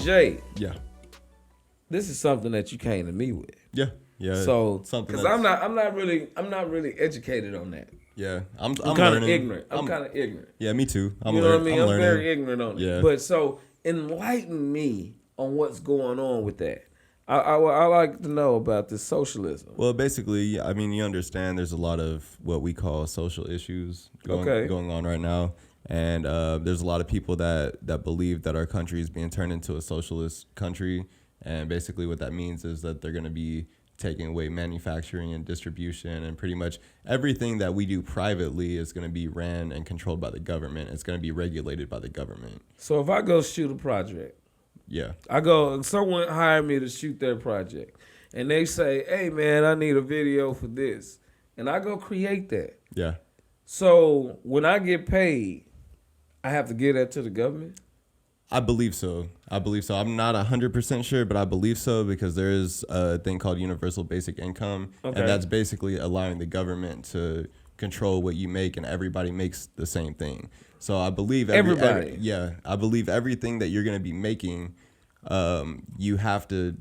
Jay. Yeah. This is something that you came to me with. Yeah. Yeah. So, something because I'm not really educated on that. Yeah. I'm kind of ignorant. I'm kind of ignorant. Yeah, me too. You know what I mean? I'm very ignorant on it. Yeah. But so enlighten me on what's going on with that. I like to know about this socialism. Well, basically, I mean, you understand there's a lot of what we call social issues going on right now. And there's a lot of people that believe that our country is being turned into a socialist country. And basically what that means is that they're going to be taking away manufacturing and distribution, and pretty much everything that we do privately is going to be ran and controlled by the government. It's going to be regulated by the government. So if I go shoot a project, yeah, someone hired me to shoot their project, and they say, hey man, I need a video for this, and I go create that. Yeah. So when I get paid, I have to give that to the government? I believe so. I'm not 100% sure, but I believe so, because there is a thing called universal basic income. Okay. And that's basically allowing the government to control what you make, and everybody makes the same thing. So I believe everybody. I believe everything that you're going to be making, you have to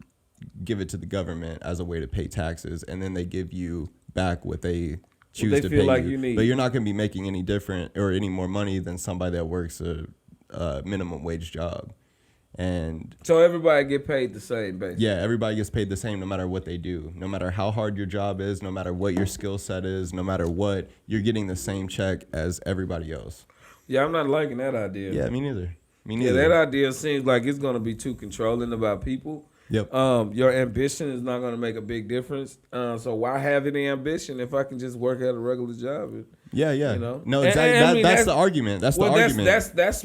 give it to the government as a way to pay taxes, and then they give you back what they choose to pay like you. You need. But you're not going to be making any different or any more money than somebody that works a minimum wage job. And so everybody get paid the same, basically. Yeah, everybody gets paid the same no matter what they do, no matter how hard your job is, no matter what your skill set is, no matter what, you're getting the same check as everybody else. Yeah, I'm not liking that idea. Yeah, me neither. Yeah, that idea seems like it's going to be too controlling about people. Yep. Your ambition is not going to make a big difference. So why have any ambition if I can just work at a regular job? Yeah. You know? No, exactly. That's the argument. That's the argument. That's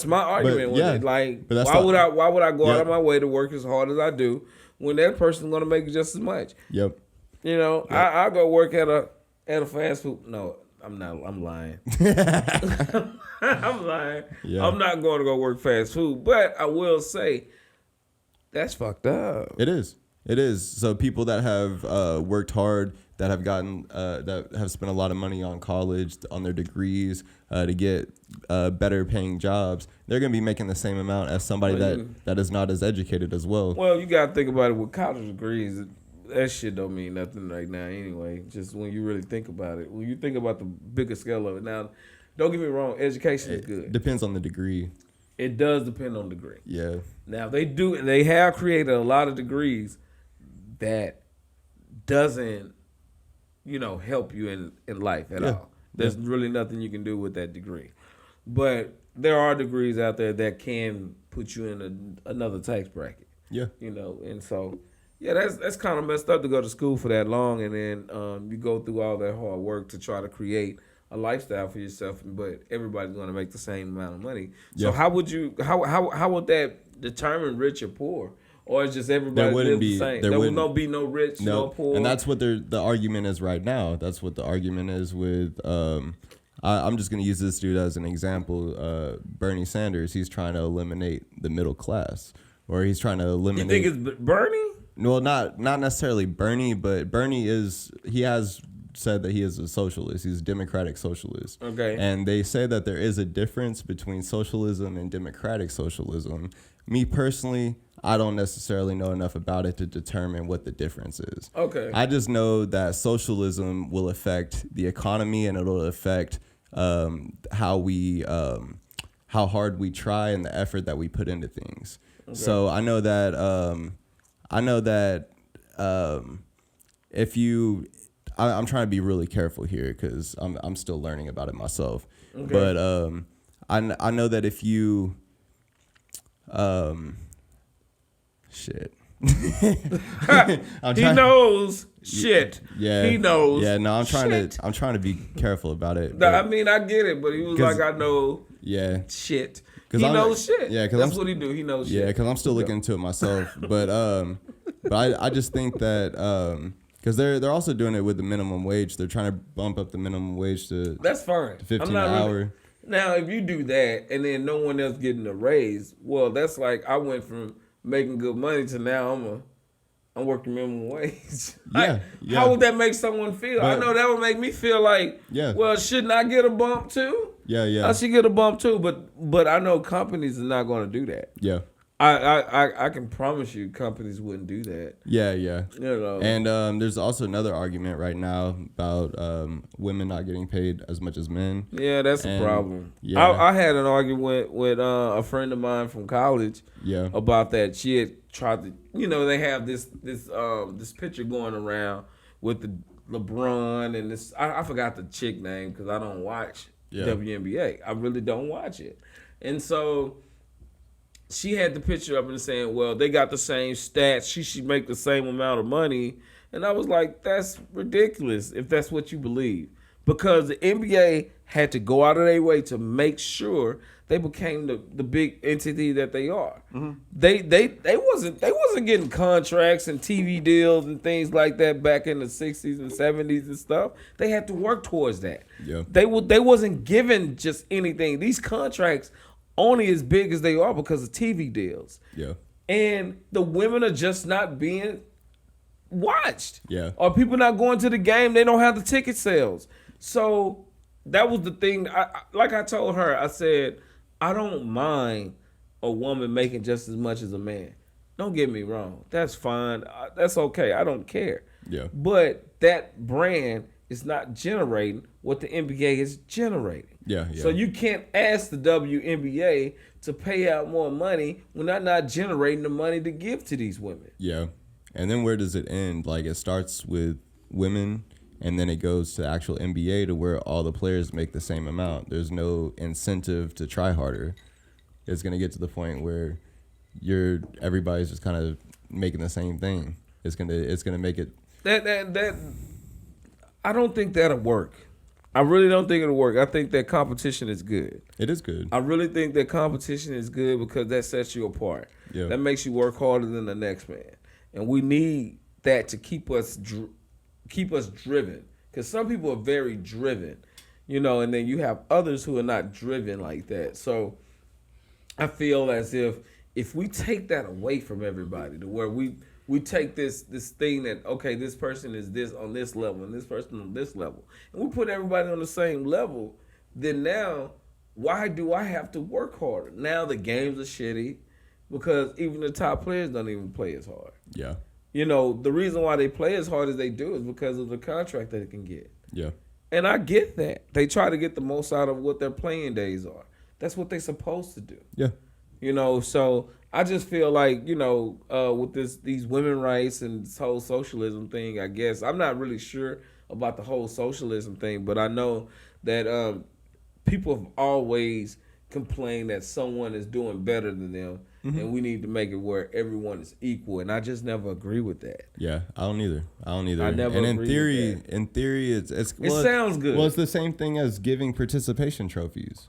my argument with it. Like, why would I go out of my way to work as hard as I do when that person's going to make just as much? Yep. You know, yep. I go work at a fast food. No, I'm not. I'm lying. I'm lying. Yeah. I'm not going to go work fast food, but I will say that's fucked up. It is. So people that have worked hard, that have gotten, that have spent a lot of money on college, on their degrees, to get better paying jobs, they're going to be making the same amount as somebody that is not as educated as well. Well, you got to think about it with college degrees. That shit don't mean nothing right now anyway, just when you really think about it. When you think about the bigger scale of it. Now, don't get me wrong, education is good. Depends on the degree. It does depend on the degree. Yeah. Now, they have created a lot of degrees that doesn't, help you in life at all. There's really nothing you can do with that degree. But there are degrees out there that can put you in another tax bracket. Yeah. And so... yeah, that's kind of messed up to go to school for that long, and then you go through all that hard work to try to create a lifestyle for yourself, but everybody's going to make the same amount of money. So how would that determine rich or poor? Or is just everybody live the same? There would be no rich, no poor. And that's what the argument is right now. That's what the argument is with... I'm just going to use this dude as an example. Bernie Sanders, he's trying to eliminate the middle class. Or he's trying to eliminate... You think it's Bernie? Well, not necessarily Bernie, but Bernie he has said that he is a socialist. He's a democratic socialist. Okay. And they say that there is a difference between socialism and democratic socialism. Me personally, I don't necessarily know enough about it to determine what the difference is. Okay. I just know that socialism will affect the economy, and it'll affect how hard we try and the effort that we put into things. Okay. So I know that if you, I'm trying to be really careful here because I'm still learning about it myself. Okay. But I know that if you, shit. He knows shit. Yeah. He knows. Yeah. No, I'm trying to be careful about it. I mean, I get it, but he was like, I know. Yeah. Shit. He knows shit. Yeah, that's what he do. He knows shit. Yeah, because I'm still looking into it myself. But I just think that because they're also doing it with the minimum wage. They're trying to bump up the minimum wage to that's fine. To $15 an hour. Really, now, if you do that and then no one else getting a raise, well, that's like I went from making good money to now I'm working minimum wage. Yeah. How would that make someone feel? I know that would make me feel like, well, shouldn't I get a bump too? Yeah. I should get a bump too, but I know companies are not going to do that. Yeah. I can promise you companies wouldn't do that. Yeah. You know. And there's also another argument right now about women not getting paid as much as men. Yeah, that's a problem. Yeah. I had an argument with a friend of mine from college. Yeah. About that. She had tried to, they have this picture going around with the LeBron and this. I forgot the chick name because I don't watch WNBA. I really don't watch it, and so she had the picture up and saying, well, they got the same stats. She should make the same amount of money. And I was like, that's ridiculous if that's what you believe. Because the NBA had to go out of their way to make sure they became the big entity that they are. Mm-hmm. They wasn't getting contracts and TV deals and things like that back in the 60s and 70s and stuff. They had to work towards that. Yeah. They wasn't given just anything. These contracts only as big as they are because of TV deals. Yeah. And the women are just not being watched. Yeah. Or people not going to the game, they don't have the ticket sales. So that was the thing. Like I told her, I said, I don't mind a woman making just as much as a man. Don't get me wrong. That's fine. That's okay. I don't care. Yeah. But that brand is not generating what the NBA is generating. Yeah. So you can't ask the WNBA to pay out more money when they're not generating the money to give to these women. Yeah. And then where does it end? Like, it starts with women, and then it goes to the actual NBA to where all the players make the same amount. There's no incentive to try harder. It's going to get to the point where everybody's just kind of making the same thing. It's gonna make it that I don't think that'll work. I really don't think it'll work. I think that competition is good. It is good. I really think that competition is good because that sets you apart. Yeah. That makes you work harder than the next man. And we need that to keep us driven. Because some people are very driven, and then you have others who are not driven like that. So I feel as if we take that away from everybody, to where we take this thing that, okay, this person is this on this level and this person on this level, and we put everybody on the same level, then now why do I have to work harder? Now the games are shitty because even the top players don't even play as hard. Yeah. The reason why they play as hard as they do is because of the contract that they can get. Yeah. And I get that. They try to get the most out of what their playing days are. That's what they're supposed to do. Yeah. So I just feel like, with these women rights and this whole socialism thing, I guess, I'm not really sure about the whole socialism thing, but I know that people have always complained that someone is doing better than them, mm-hmm. and we need to make it where everyone is equal, and I just never agree with that. Yeah, I don't either. I never and agree in theory, it sounds good. Well, it's the same thing as giving participation trophies.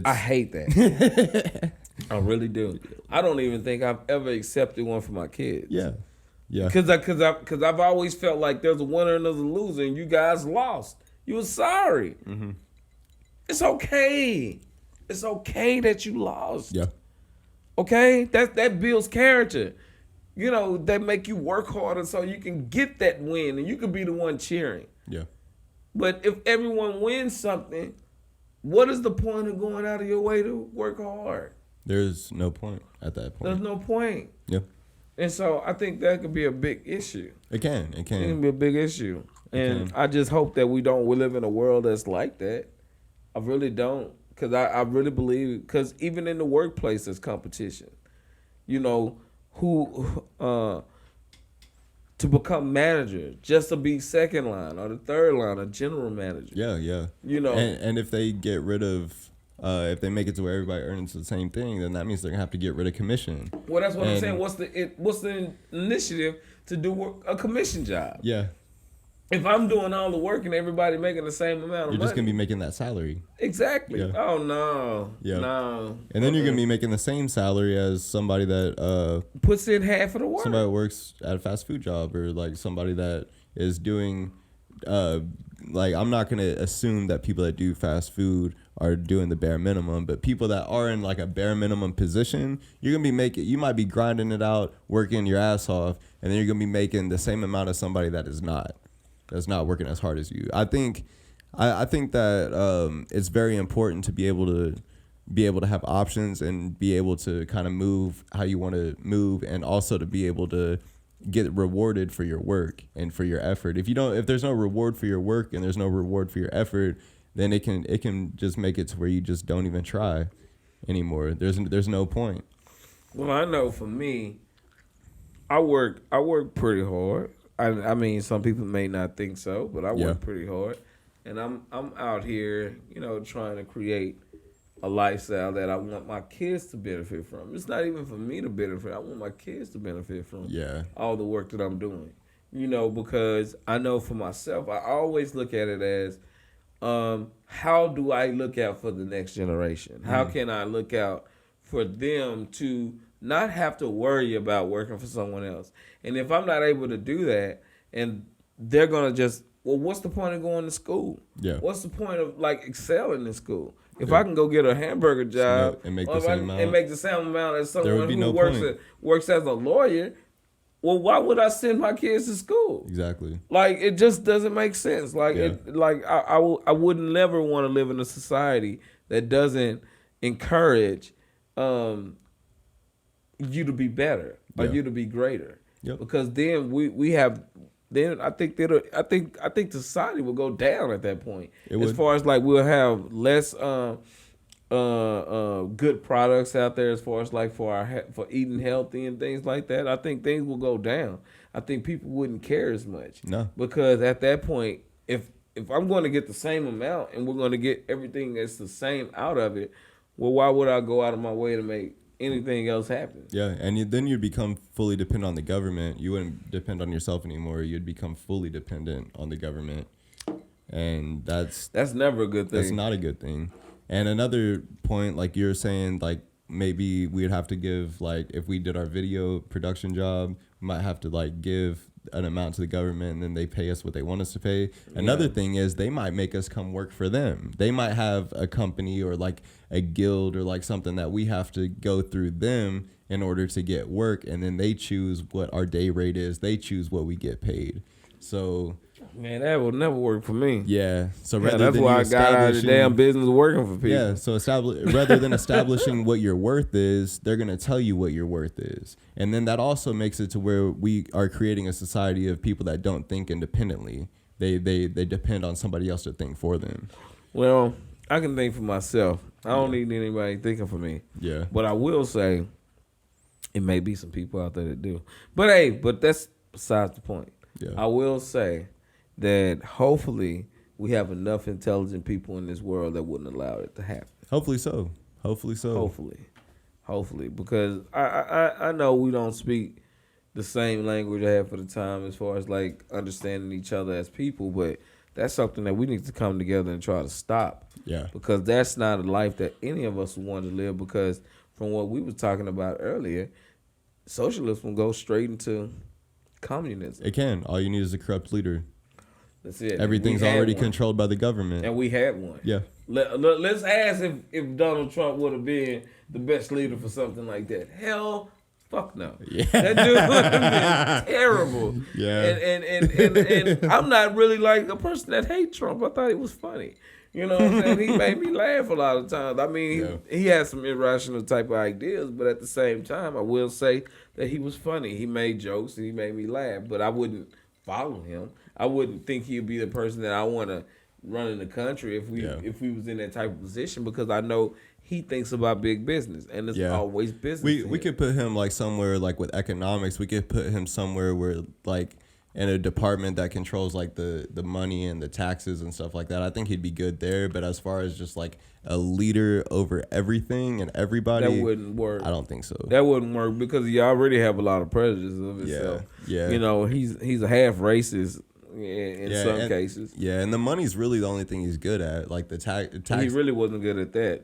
I hate that. I really do. I don't even think I've ever accepted one for my kids. Yeah. Because I've always felt like there's a winner and there's a loser, and you guys lost. You were sorry. Mm-hmm. It's okay. It's okay that you lost. Yeah. Okay? That builds character. They make you work harder so you can get that win, and you can be the one cheering. Yeah. But if everyone wins something, what is the point of going out of your way to work hard? There's no point at that point. There's no point. Yeah. And so I think that could be a big issue. It can. It can be a big issue. And I just hope that we live in a world that's like that. I really don't. Because I really believe, because even in the workplace there's competition. To become manager, just to be second line or the third line, or general manager. Yeah. And if they get rid of, if they make it to where everybody earns the same thing, then that means they're gonna have to get rid of commission. Well, that's what I'm saying. What's the initiative to do a commission job? Yeah. If I'm doing all the work and everybody making the same amount of money, you're just gonna be making that salary. Exactly. Yeah. Oh no. Yeah. No. And then you're gonna be making the same salary as somebody that puts in half of the work. Somebody that works at a fast food job, or like somebody that is doing like, I'm not gonna assume that people that do fast food are doing the bare minimum, but people that are in like a bare minimum position, you might be grinding it out, working your ass off, and then you're gonna be making the same amount as somebody that's not working as hard as you. I think that it's very important to be able to be able to have options and be able to kind of move how you want to move, and also to be able to get rewarded for your work and for your effort. If there's no reward for your work and there's no reward for your effort, then it can just make it to where you just don't even try anymore. There's no point. Well, I know for me, I work pretty hard. I mean, some people may not think so, but I work pretty hard, and I'm out here, trying to create a lifestyle that I want my kids to benefit from. It's not even for me to benefit. I want my kids to benefit from all the work that I'm doing. Because I know for myself, I always look at it as, how do I look out for the next generation? How can I look out for them to not have to worry about working for someone else? And if I'm not able to do that, and they're going to just, well, what's the point of going to school? Yeah. What's the point of excelling in school? If I can go get a hamburger job and make the same amount as someone who works as a lawyer, well, why would I send my kids to school? Exactly. It just doesn't make sense. I would never want to live in a society that doesn't encourage you to be better or you to be greater. Yep. Because then we have. Then I think society will go down at that point. As far as we'll have less good products out there, as far as for eating healthy and things like that. I think things will go down. I think people wouldn't care as much. No, because at that point, if I'm going to get the same amount and we're going to get everything that's the same out of it, well, why would I go out of my way to make anything else happen? Yeah, and then you'd become fully dependent on the government. You wouldn't depend on yourself anymore. You'd become fully dependent on the government, and that's never a good thing. That's not a good thing. And another point, like you're saying, maybe we'd have to give, if we did our video production job, we might have to give an amount to the government, and then they pay us what they want us to pay. Another thing is they might make us come work for them. They might have a company or a guild or something that we have to go through them in order to get work, and then they choose what our day rate is. They choose what we get paid. So, man, that will never work for me. Yeah. So that's why I got out of the damn business working for people. Yeah. So rather than establishing what your worth is, they're gonna tell you what your worth is, and then that also makes it to where we are creating a society of people that don't think independently. They depend on somebody else to think for them. Well, I can think for myself. I don't need anybody thinking for me. Yeah. But I will say, it may be some people out there that do. But that's besides the point. Yeah. I will say that hopefully we have enough intelligent people in this world that wouldn't allow it to happen. Hopefully so. Hopefully, because I know we don't speak the same language I have for the time as far as understanding each other as people, but that's something that we need to come together and try to stop. Yeah. Because that's not a life that any of us want to live, because from what we were talking about earlier, socialism will go straight into communism. It can. All you need is a corrupt leader. That's it. Everything's already controlled by the government. And we had one. Yeah. Let's ask if Donald Trump would have been the best leader for something like that. Hell, fuck no. Yeah. That dude would have been terrible. Yeah. And I'm not really a person that hates Trump. I thought he was funny. You know what I'm saying? He made me laugh a lot of times. I mean, he had some irrational type of ideas, but at the same time, I will say that he was funny. He made jokes and he made me laugh, but I wouldn't follow him. I wouldn't think he'd be the person that I want to run in the country if we was in that type of position, because I know he thinks about big business, and it's always business. We could put him somewhere with economics. We could put him somewhere where in a department that controls the money and the taxes and stuff like that. I think he'd be good there. But as far as just a leader over everything and everybody, that wouldn't work. I don't think so. That wouldn't work because he already have a lot of prejudice of himself. Yeah. He's a half racist in some cases. Yeah, and the money's really the only thing he's good at. The tax. He really wasn't good at that.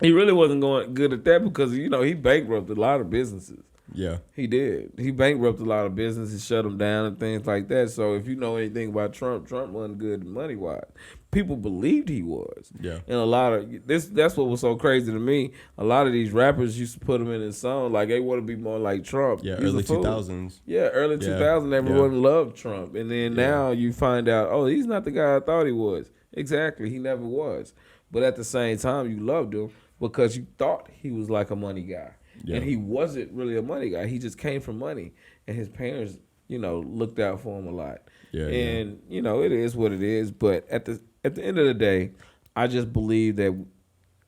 He really wasn't good at that because he bankrupted a lot of businesses. Yeah, he did. He bankrupted a lot of businesses, shut them down, and things like that. So if you know anything about Trump wasn't good money wise. People believed he was. Yeah, and a lot of that's what was so crazy to me. A lot of these rappers used to put him in his song they want to be more like Trump. Yeah, early 2000s. Yeah, early 2000s. Everyone loved Trump, and then now you find out, oh, he's not the guy I thought he was. Exactly. He never was. But at the same time, you loved him because you thought he was like a money guy. Yeah. And he wasn't really a money guy. He just came from money. And his parents, looked out for him a lot. Yeah. And, it is what it is. But at the end of the day, I just believe that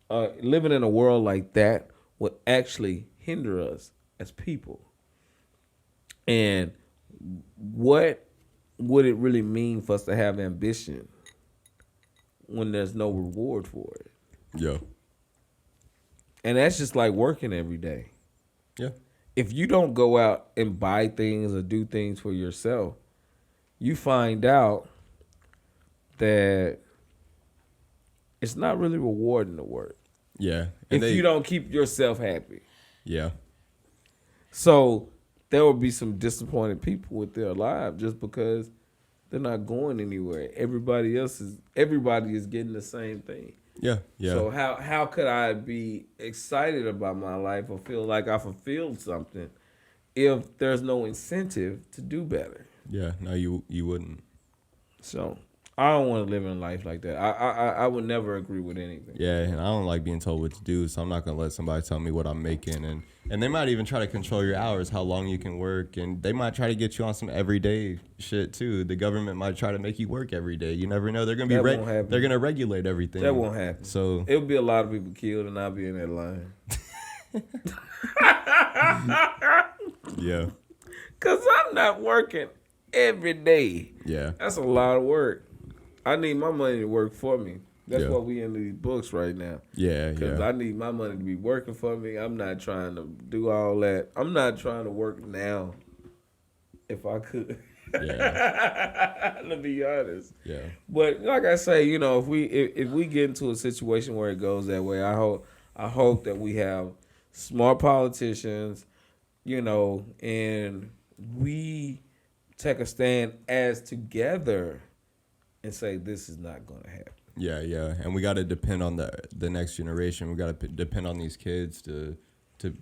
living in a world like that would actually hinder us as people. And what would it really mean for us to have ambition when there's no reward for it? Yeah. And that's just like working every day. Yeah. If you don't go out and buy things or do things for yourself, you find out that it's not really rewarding to work. Yeah. And if you don't keep yourself happy. Yeah. So there will be some disappointed people with their lives just because they're not going anywhere. Everybody is getting the same thing. Yeah, yeah. So how could I be excited about my life or feel like I fulfilled something if there's no incentive to do better? Yeah, no, you wouldn't. So I don't want to live in a life like that. I would never agree with anything. Yeah, and I don't like being told what to do, so I'm not gonna let somebody tell me what I'm making, and they might even try to control your hours, how long you can work, and they might try to get you on some everyday shit too. The government might try to make you work every day. You never know. They're gonna they're gonna regulate everything. That won't happen. So it'll be a lot of people killed, and I'll be in that line. Yeah. Cause I'm not working every day. Yeah. That's a lot of work. I need my money to work for me. That's Yeah. why we in these books right now. Yeah, Because yeah. I need my money to be working for me. I'm not trying to do all that. I'm not trying to work now if I could. Yeah. To be honest. Yeah. But like I say, if we get into a situation where it goes that way, I hope that we have smart politicians, and we take a stand as together and say this is not going to happen. Yeah, yeah, and we got to depend on the next generation. We got to depend on these kids to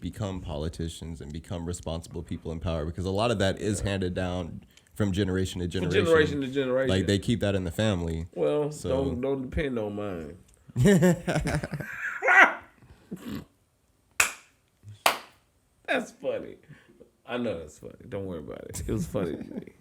become politicians and become responsible people in power, because a lot of that is handed down from generation to generation. From generation to generation. Like they keep that in the family. Well, so. don't depend on mine. That's funny. I know that's funny. Don't worry about it. It was funny to me.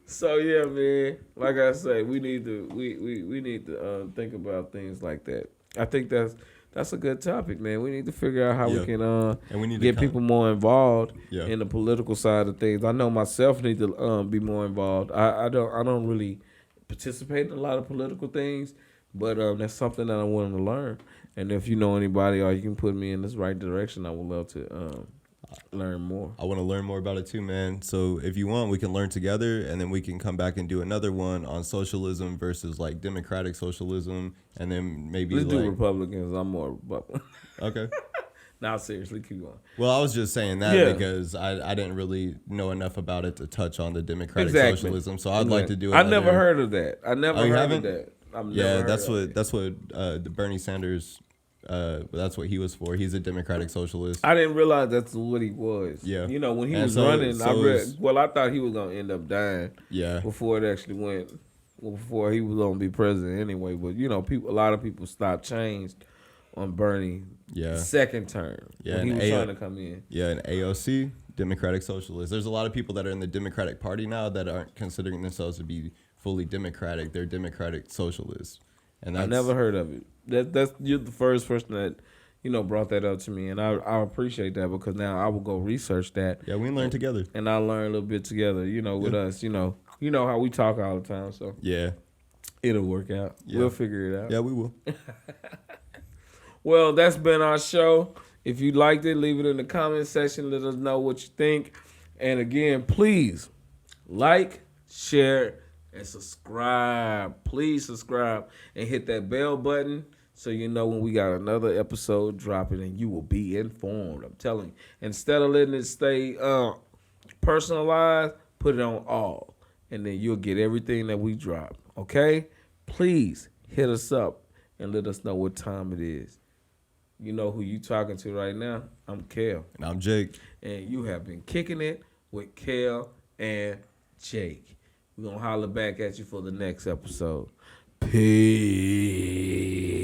So yeah, man. Like I say, we need to think about things like that. I think that's a good topic, man. We need to figure out how we can and we need get people more involved Yeah. in the political side of things. I know myself need to be more involved. I don't really participate in a lot of political things, but that's something that I want to learn. And if you know anybody or you can put me in this right direction, I would love to learn more. I want to learn more about it too, man. So if you want, we can learn together, and then we can come back and do another one on socialism versus like democratic socialism, and then maybe Let's do Republicans. I'm more Republican. Okay. Now seriously, keep going. Well, I was just saying that because I didn't really know enough about it to touch on the democratic socialism. So I'd like to do it. I've never heard of that. I never heard of that. That's what the Bernie Sanders. That's what he was for. He's a democratic socialist. I didn't realize that's what he was. Yeah. When he was running, I thought he was gonna end up dying. Yeah. Before it actually went, before he was gonna be president anyway. But a lot of people stopped changed on Bernie. Yeah. Second term. Yeah. When he was trying to come in. Yeah, and AOC, democratic socialist. There's a lot of people that are in the Democratic Party now that aren't considering themselves to be fully democratic. They're democratic socialists. And I never heard of it. You're the first person that brought that up to me, and I appreciate that, because now I will go research that. Yeah, we learn together, and I learn a little bit together. With us. You know how we talk all the time, so yeah, it'll work out. Yeah. We'll figure it out. Yeah, we will. Well, that's been our show. If you liked it, leave it in the comment section. Let us know what you think. And again, please like, share, and subscribe. Please subscribe and hit that bell button so you know when we got another episode dropping, and you will be informed. I'm telling you. Instead of letting it stay personalized, put it on all, and then you'll get everything that we drop. Okay? Please hit us up and let us know what time it is. You know who you talking to right now? I'm Kel. And I'm Jake. And you have been kicking it with Kel and Jake. We're going to holler back at you for the next episode. Peace.